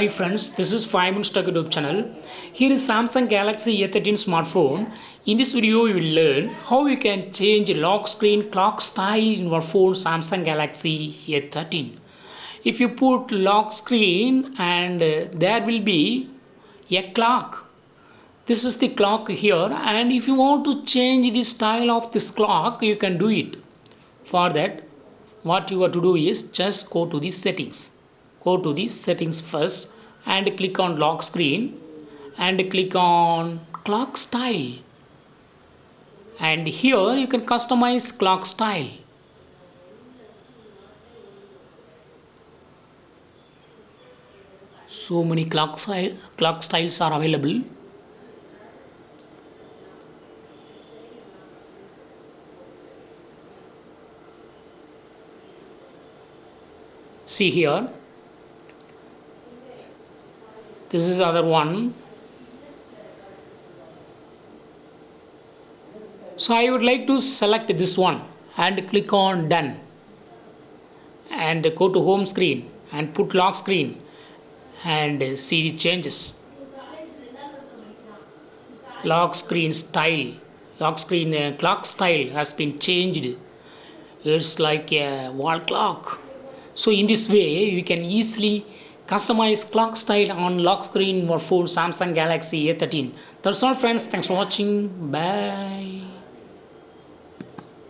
Hi friends, this is 5 Minutes Tech YouTube channel. Here is Samsung Galaxy A13 smartphone. In this video, you will learn how you can change lock screen clock style in your phone Samsung Galaxy A13. If you put lock screen and there will be a clock. This is the clock here, and if you want to change the style of this clock, you can do it. For that, what you have to do is just go to the settings. Go to the settings first and click on lock screen and click on clock style, and here you can customize clock style. So many clock styles are available. See here, this is other one. So I would like to select this one and click on done and go to home screen and put lock screen and see the changes. Lock screen style, lock screen clock style has been changed. It's like a wall clock. So in this way you can easily customize clock style on lock screen for phone Samsung Galaxy A13. That's all friends, thanks for watching, bye.